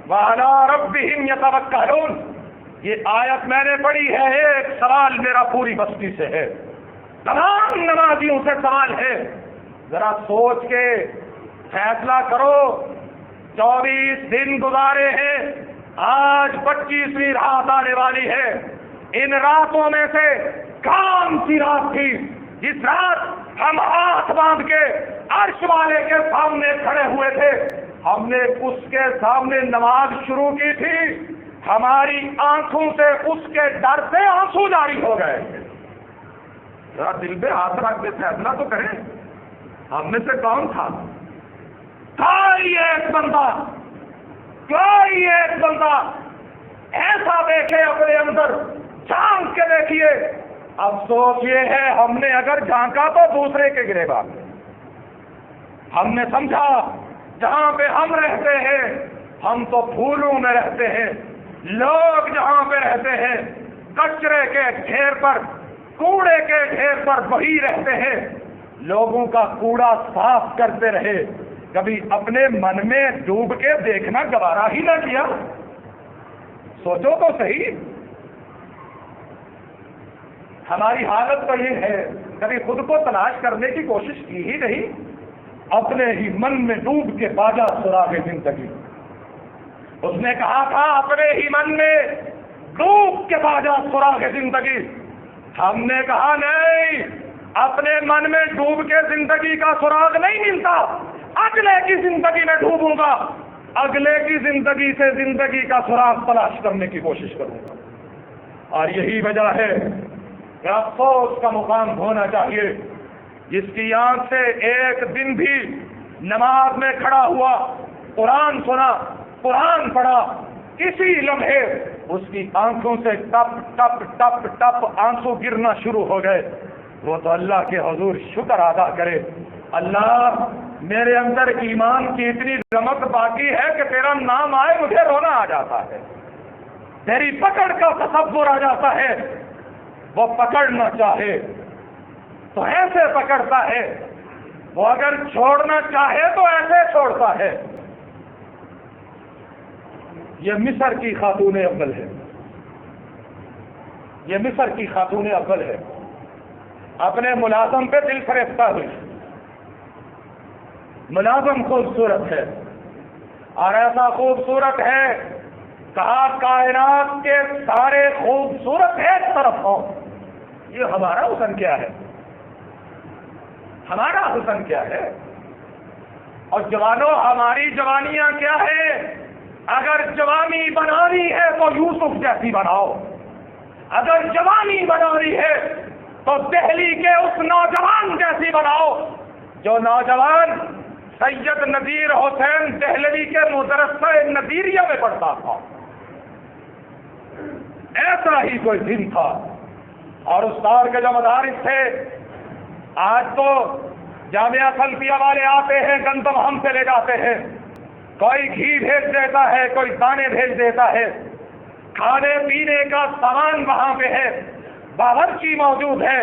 وعلی ربہم یتوکلون۔ یہ آیت میں نے پڑھی ہے، ایک سوال میرا پوری بستی سے ہے، تمام نمازیوں سے سوال ہے، ذرا سوچ کے فیصلہ کرو۔ 24 دن گزارے ہیں، آج 25ویں رات آنے والی ہے۔ ان راتوں میں سے کون سی رات تھی جس رات ہم ہاتھ باندھ کے عرش والے کے سامنے کھڑے ہوئے تھے؟ ہم نے اس کے سامنے نماز شروع کی تھی، ہماری آنکھوں سے اس کے ڈر سے آنسو جاری ہو گئے۔ ذرا دل پہ ہاتھ رکھ کے فیصلہ تو کریں، ہم میں سے کون تھا؟ کوئی ایک بندہ، کوئی ایک بندہ ایسا دیکھے اپنے اندر، جھانک کے دیکھیے۔ افسوس یہ ہے ہم نے اگر جھانکا تو دوسرے کے گریبان میں۔ ہم نے سمجھا جہاں پہ ہم رہتے ہیں ہم تو پھولوں میں رہتے ہیں، لوگ جہاں پہ رہتے ہیں کچرے کے ڈھیر پر، کوڑے کے ڈھیر پر وہی رہتے ہیں۔ لوگوں کا کوڑا صاف کرتے رہے، کبھی اپنے من میں ڈوب کے دیکھنا گوارا ہی نہ کیا؟ سوچو تو صحیح، ہماری حالت تو یہ ہے، کبھی خود کو تلاش کرنے کی کوشش کی ہی نہیں، اپنے ہی من میں ڈوب کے باجا سراغ زندگی۔ اس نے کہا تھا اپنے ہی من میں ڈوب کے باجا سراغ زندگی۔ ہم نے کہا نہیں، اپنے من میں ڈوب کے زندگی کا سراغ نہیں ملتا، اگلے کی زندگی میں ڈوبوں گا، اگلے کی زندگی سے زندگی کا سراغ تلاش کرنے کی کوشش کروں گا۔ اور یہی وجہ ہے کہ افسوس کا مقام ہونا چاہیے جس کی آنکھ سے ایک دن بھی نماز میں کھڑا ہوا، قرآن سنا، قرآن پڑھا، کسی لمحے اس کی آنکھوں سے ٹپ ٹپ ٹپ ٹپ آنسو گرنا شروع ہو گئے، وہ تو اللہ کے حضور شکر ادا کرے، اللہ میرے اندر ایمان کی اتنی رمق باقی ہے کہ تیرا نام آئے مجھے رونا آ جاتا ہے، تیری پکڑ کا تصور آ جاتا ہے۔ وہ پکڑنا چاہے تو ایسے پکڑتا ہے، وہ اگر چھوڑنا چاہے تو ایسے چھوڑتا ہے۔ یہ مصر کی خاتون اول ہے، یہ مصر کی خاتون اول ہے، اپنے ملازم پہ دل فریفتہ ہوئی۔ ملازم خوبصورت ہے اور ایسا خوبصورت ہے کہا کائنات کے سارے خوبصورت ایک طرف ہوں۔ یہ ہمارا حسن کیا ہے؟ ہمارا حسن کیا ہے؟ اور جوانوں ہماری جوانیاں کیا ہے؟ اگر جوانی بنانی ہے تو یوسف جیسی بناؤ، اگر جوانی بنانی ہے تو دہلی کے اس نوجوان جیسی بناؤ جو نوجوان سید نذیر حسین دہلوی کے مدرسہ نذیریہ میں پڑھتا تھا، ایسا ہی کوئی دن تھا۔ اور استاد کے جو مدارس تھے، آج تو جامعہ سلفیہ والے آتے ہیں، گندم ہم سے لے جاتے ہیں، کوئی گھی بھیج دیتا ہے، کوئی دانے بھیج دیتا ہے، کھانے پینے کا سامان وہاں پہ ہے، باورچی موجود ہے،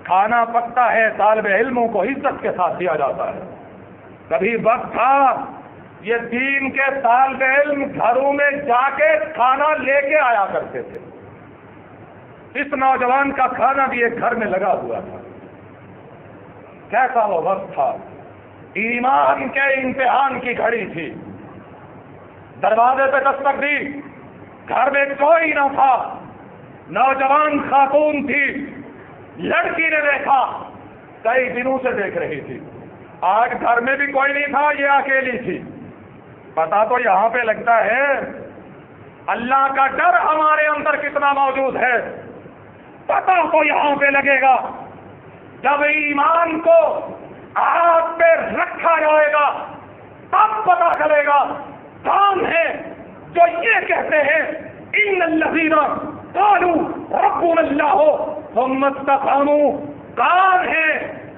کھانا پکتا ہے، طالب علموں کو عزت کے ساتھ دیا جاتا ہے۔ کبھی وقت تھا یہ دین کے طالب علم گھروں میں جا کے کھانا لے کے آیا کرتے تھے۔ اس نوجوان کا کھانا بھی ایک گھر میں لگا ہوا تھا۔ کیسا وہ وقت تھا، ایمان کے امتحان کی گھڑی تھی۔ دروازے پہ دستک دی، گھر میں کوئی نہ تھا، نوجوان خاتون تھی، لڑکی نے دیکھا، کئی دنوں سے دیکھ رہی تھی، آج گھر میں بھی کوئی نہیں تھا، یہ اکیلی تھی۔ پتا تو یہاں پہ لگتا ہے اللہ کا ڈر ہمارے اندر کتنا موجود ہے، پتا تو یہاں پہ لگے گا جب ایمان کو آگ پہ رکھا جائے گا، تب پتا چلے گا کون ہے جو یہ کہتے ہیں ان الذین قالوا ربنا اللہ ثم استقاموا، کون ہے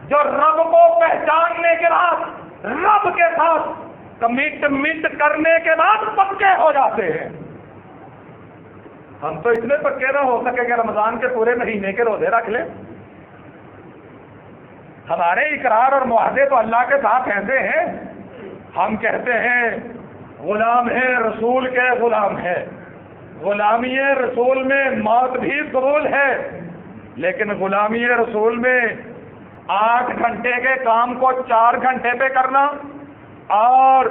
جو رب کو پہچاننے کے بعد رب کے ساتھ کمٹمنٹ کرنے کے بعد پکے ہو جاتے ہیں۔ ہم تو اتنے پکے نہ ہو سکے کہ رمضان کے پورے مہینے کے روزے رکھ لیں۔ ہمارے اقرار اور معاہدے تو اللہ کے ساتھ ایسے ہیں، ہم کہتے ہیں غلام ہے، رسول کے غلام ہے، غلامی رسول میں موت بھی قبول ہے، لیکن غلامی رسول میں 8 گھنٹے کے کام کو 4 گھنٹے پہ کرنا اور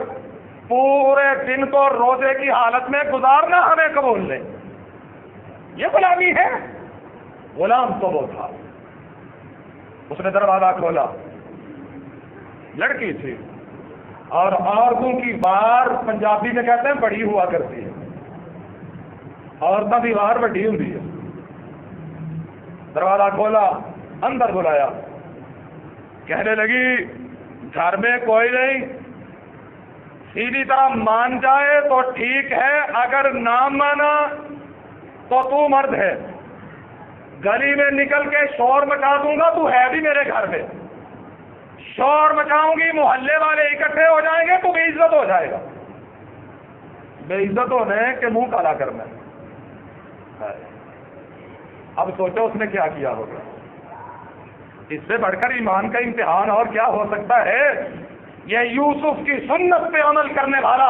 پورے دن کو روزے کی حالت میں گزارنا ہمیں قبول نہیں، یہ غلامی ہے۔ غلام تو وہ تھا، اس نے دروازہ کھولا، لڑکی تھی، اور عورتوں کی وار پنجابی میں کہتے ہیں بڑی ہوا کرتی ہے، عورتوں کی وار بڑی ہوتی ہے۔ دروازہ کھولا، اندر بلایا، کہنے لگی گھر میں کوئی نہیں، سیدھی طرح مان جائے تو ٹھیک ہے، اگر نہ مانا تو مرد ہے، گلی میں نکل کے شور مچا دوں گا، تو ہے بھی میرے گھر میں، شور مچاؤں گی، محلے والے اکٹھے ہو جائیں گے، تو بے عزت ہو جائے گا۔ بے عزت ہونے کہ منہ کالا کرنا۔ اب سوچو اس نے کیا کیا ہوگا، اس سے بڑھ کر ایمان کا امتحان اور کیا ہو سکتا ہے۔ یہ یوسف کی سنت پہ عمل کرنے والا،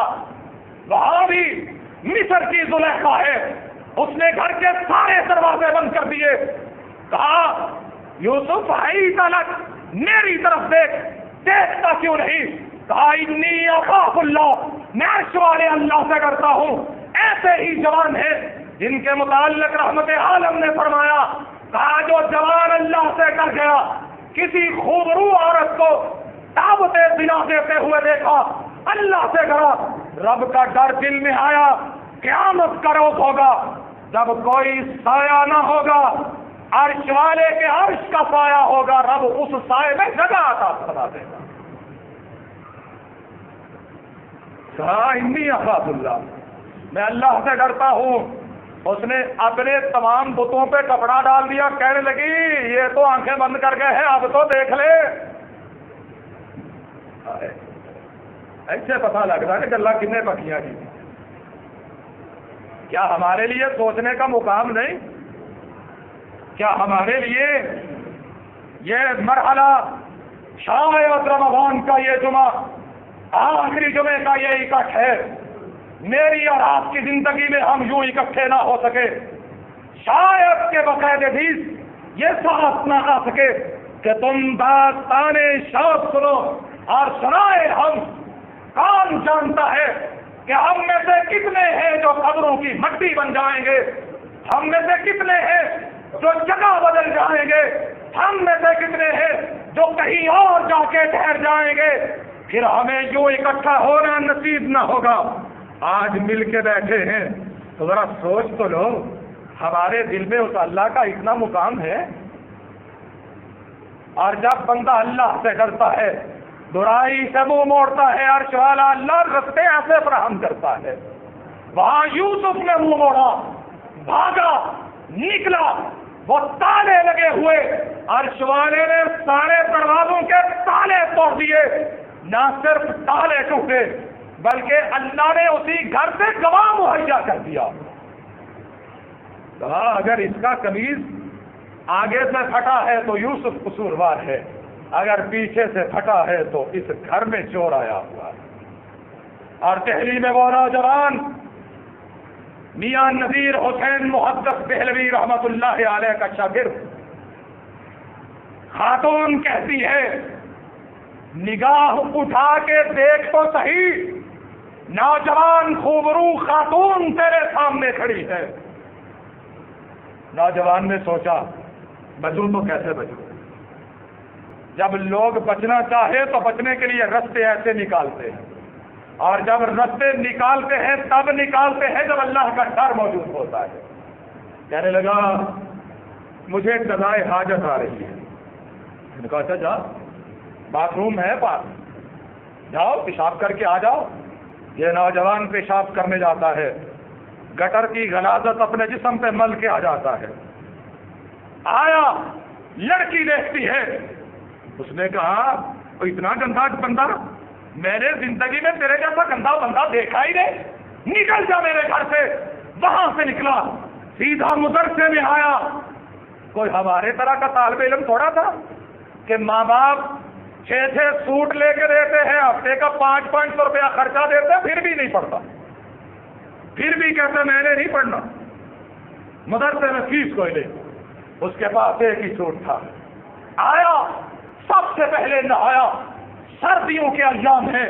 وہاں بھی مصر کی زلیخا ہے، اس نے گھر کے سارے دروازے بند کر دیے، کہا یوسف آئی تلک میری طرف دیکھتا کیوں نہیں؟ کہا انی اخاف اللہ، میں عرش والے اللہ سے ڈرتا ہوں۔ ایسے ہی جوان ہیں جن کے متعلق رحمت عالم نے فرمایا، کہا جو جوان اللہ سے ڈر گیا، کسی خوبرو عورت کو دعوت زنا دیتے ہوئے دیکھا، اللہ سے ڈرا، رب کا ڈر دل میں آیا، قیامت کا روز ہوگا جب کوئی سایہ نہ ہوگا، عرش والے کے عرش کا سایہ ہوگا، رب اس سائے میں جگہ عطا فرما دے گا۔ کہا انی اخاف اللہ، میں اللہ سے ڈرتا ہوں۔ اس نے اپنے تمام بتوں پہ کپڑا ڈال دیا، کہنے لگی یہ تو آنکھیں بند کر گئے ہیں، اب تو دیکھ لے۔ ایسے پتہ لگتا ہے کہ اللہ کتنے پکیاں کی، کیا ہمارے لیے سوچنے کا مقام نہیں؟ کیا ہمارے لیے یہ مرحلہ شاید رمضان کا یہ جمعہ آخری جمعے کا یہ اکٹھ ہے، میری اور آپ کی زندگی میں ہم یوں اکٹھے نہ ہو سکے، شاید کے باقاعدہ حدیث یہ ساتھ نہ آ سکے کہ تم داستان شوق سنو اور سنائے ہم۔ کون جانتا ہے کہ ہم میں سے کتنے ہیں جو قبروں کی مٹی بن جائیں گے، ہم میں سے کتنے ہیں جو جگہ بدل جائیں گے، ہم میں سے کتنے ہیں جو کہیں اور جا کے ٹھہر جائیں گے، پھر ہمیں یوں اکٹھا ہونا نصیب نہ ہوگا۔ آج مل کے بیٹھے ہیں تو ذرا سوچ تو لو، ہمارے دل میں اس اللہ کا اتنا مقام ہے؟ اور جب بندہ اللہ سے ڈرتا ہے، برائی سے منہ موڑتا ہے، عرش والا اللہ رستے ایسے فراہم کرتا ہے۔ وہاں یوسف نے منہ موڑا، بھاگا، نکلا، وہ تالے لگے ہوئے، عرش والے نے سارے دروازوں کے تالے توڑ دیے، نہ صرف تالے ٹوٹے بلکہ اللہ نے اسی گھر سے گواہ مہیا کر دیا۔ کہا اگر اس کا قمیض آگے سے پھٹا ہے تو یوسف قصوروار ہے، اگر پیچھے سے پھٹا ہے تو اس گھر میں چور آیا ہوا ہے۔ اور دہلی میں وہ نوجوان میاں نذیر حسین محدث دہلوی رحمت اللہ علیہ کا شاگرد، خاتون کہتی ہے نگاہ اٹھا کے دیکھ تو صحیح، نوجوان خوبرو خاتون تیرے سامنے کھڑی ہے۔ نوجوان نے سوچا بچوں تو کیسے بچوں؟ جب لوگ بچنا چاہے تو بچنے کے لیے رستے ایسے نکالتے ہیں، اور جب رستے نکالتے ہیں تب نکالتے ہیں جب اللہ کا ڈر موجود ہوتا ہے۔ کہنے لگا مجھے قضائے حاجت آ رہی ہے۔ میں نے کہا اچھا جا، باتھ روم ہے پاس، جاؤ پیشاب کر کے آ جاؤ۔ یہ نوجوان پیشاب کرنے جاتا ہے، گٹر کی غلاظت اپنے جسم پہ مل کے آ جاتا ہے۔ آیا، لڑکی دیکھتی ہے، اس نے کہا اتنا گندا بندہ میں نے زندگی میں تیرے جیسا گندا بندہ دیکھا ہی نہیں، نکل جا میرے گھر سے۔ وہاں سے نکلا، سیدھا مدرسے میں آیا۔ کوئی ہمارے طرح کا طالب علم تھوڑا تھا کہ ماں باپ 6 سوٹ لے کے دیتے ہیں، ہفتے کا 500 روپیہ خرچہ دیتے ہیں، پھر بھی نہیں پڑھتا، پھر بھی کہتے میں نے نہیں پڑھنا۔ مدرسے میں فیس کوئی نہیں، اس کے پاس ایک ہی سوٹ تھا۔ آیا، سب سے پہلے نہایا، سردیوں کے ایام ہیں،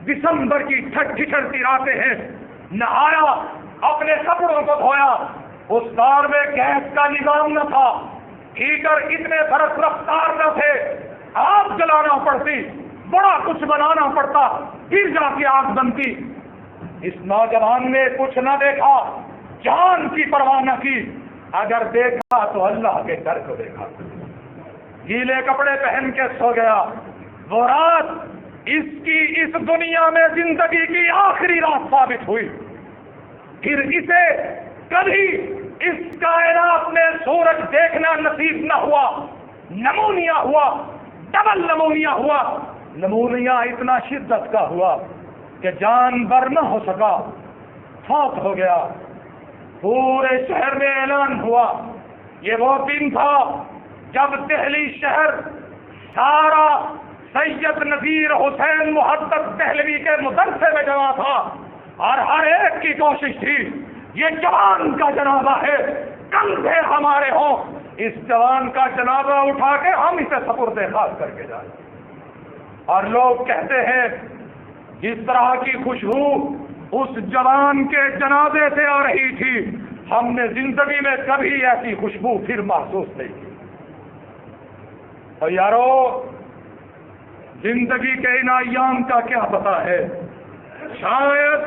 دسمبر کی ٹھٹھڑتی راتیں ہیں، نہایا، اپنے کپڑوں کو دھویا۔ اس دور میں گیس کا نظام نہ تھا، ہیٹر اتنے برس رفتار نہ تھے، آگ جلانا پڑتی، بڑا کچھ بنانا پڑتا، پھر جا کے آگ بنتی۔ اس نوجوان نے کچھ نہ دیکھا، جان کی پرواہ نہ کی، اگر دیکھا تو اللہ کے ڈر کو دیکھا۔ گیلے کپڑے پہن کے سو گیا۔ وہ رات اس دنیا میں زندگی کی آخری رات ثابت ہوئی۔ پھر اسے کبھی اس کائنات میں سورج دیکھنا نصیب نہ ہوا۔ نمونیا ہوا، ڈبل نمونیا ہوا۔ نمونیا اتنا شدت کا ہوا کہ جان بر نہ ہو سکا، فوت ہو گیا۔ پورے شہر میں اعلان ہوا۔ یہ وہ دن تھا جب دہلی شہر سارا سید نذیر حسین محدث دہلوی کے مدرسے میں جمع تھا، اور ہر ایک کی کوشش تھی یہ جوان کا جنازہ ہے، کندھے ہمارے ہوں، اس جوان کا جنازہ اٹھا کے ہم اسے سپرد خاک کر کے جائیں۔ اور لوگ کہتے ہیں جس طرح کی خوشبو اس جوان کے جنازے سے آ رہی تھی، ہم نے زندگی میں کبھی ایسی خوشبو پھر محسوس نہیں کی۔ اور یارو، زندگی کے ان ایام کا کیا پتہ ہے، شاید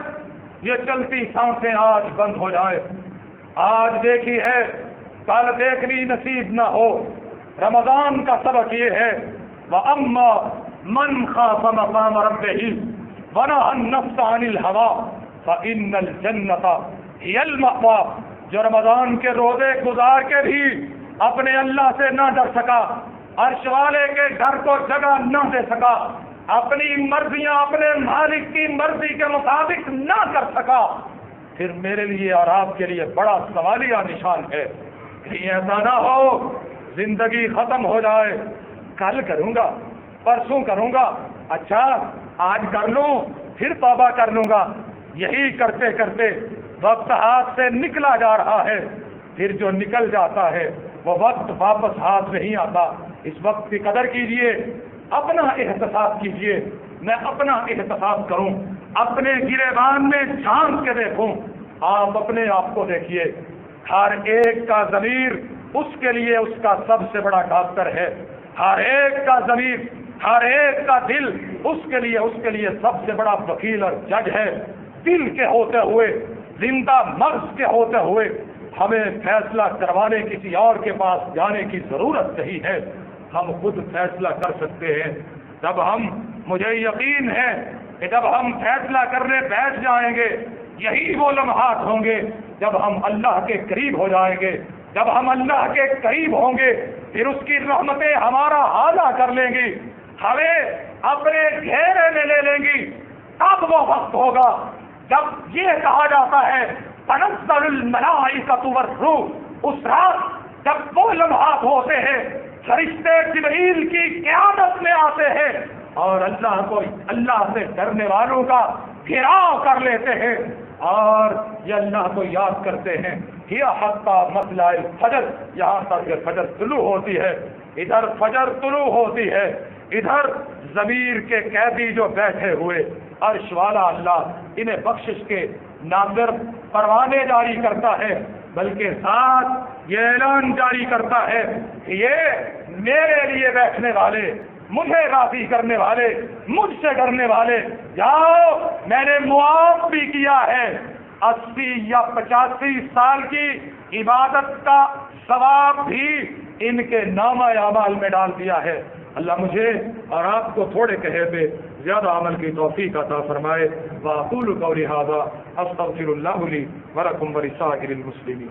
یہ چلتی سانسیں آج بند ہو جائے۔ آج دیکھی ہے، کل دیکھنی نصیب نہ ہو۔ رمضان کا سبق یہ ہے وَأَمَّا مَنْ خَافَ مَقَامَ رَبِّهِ وَنَهَى النَّفْسَ عَنِ الْهَوَىٰ فَإِنَّ الْجَنَّةَ هِيَ الْمَأْوَىٰ۔ جو رمضان کے روزے گزار کے بھی اپنے اللہ سے نہ ڈر سکا، عرش والے کے گھر کو جگہ نہ دے سکا، اپنی مرضیاں اپنے مالک کی مرضی کے مطابق نہ کر سکا، پھر میرے لیے اور آپ کے لیے بڑا سوالیہ نشان ہے۔ کہیں ایسا نہ ہو زندگی ختم ہو جائے، کل کروں گا، پرسوں کروں گا، اچھا آج کر لوں پھر توبہ کر لوں گا، یہی کرتے کرتے وقت ہاتھ سے نکلا جا رہا ہے۔ پھر جو نکل جاتا ہے وہ وقت واپس ہاتھ نہیں آتا۔ اس وقت کی قدر کیجئے، اپنا احتساب کیجئے۔ میں اپنا احتساب کروں، اپنے گریبان میں جھانک کے دیکھوں۔ آپ اپنے آپ کو دیکھیے، ہر ایک کا ضمیر اس کے لیے اس کا سب سے بڑا ڈاکٹر ہے، ہر ایک کا ضمیر، ہر ایک کا دل اس کے لیے سب سے بڑا وکیل اور جج ہے۔ دل کے ہوتے ہوئے، زندہ مغز کے ہوتے ہوئے ہمیں فیصلہ کروانے کسی اور کے پاس جانے کی ضرورت نہیں ہے، ہم خود فیصلہ کر سکتے ہیں۔ مجھے یقین ہے کہ جب ہم فیصلہ کرنے بیٹھ جائیں گے، یہی وہ لمحات ہوں گے جب ہم اللہ کے قریب ہو جائیں گے۔ جب ہم اللہ کے قریب ہوں گے پھر اس کی رحمتیں ہمارا حاضہ کر لیں گی، ہمیں اپنے گھیرے میں لے لیں گی۔ اب وہ وقت ہوگا جب یہ کہا جاتا ہے تنزل الملائکۃ والروح اس رات جب وہ لمحات ہوتے ہیں فرشتے جبریل کی قیادت میں آتے ہیں اور اللہ سے ڈرنے والوں کا گھیراؤ کر لیتے ہیں اور یہ اللہ کو یاد کرتے ہیں کیا حتی مطلع الفجر، یہاں تک کہ فجر طلوع ہوتی ہے، ادھر فجر طلوع ہوتی ہے، ادھر ضمیر کے قیدی جو بیٹھے ہوئے عرش والا اللہ انہیں بخشش کے ناظر پروانے جاری کرتا ہے، بلکہ ساتھ یہ اعلان جاری کرتا ہے کہ یہ میرے لیے بیٹھنے والے، مجھے راضی کرنے والے، مجھ سے ڈرنے والے، جاؤ میں نے معاف بھی کیا ہے 80 یا 85 سال کی عبادت کا ثواب بھی ان کے نامہ اعمال میں ڈال دیا ہے۔ اللہ مجھے اور آپ کو تھوڑے کہے پہ زیادہ عمل کی توفیق عطا فرمائے۔ وَأَقُولُ قَوْلِي هَٰذَا أَسْتَغْفِرُ اللَّهَ لِي وَلَكُمْ وَلِسَائِرِ الْمُسْلِمِينَ۔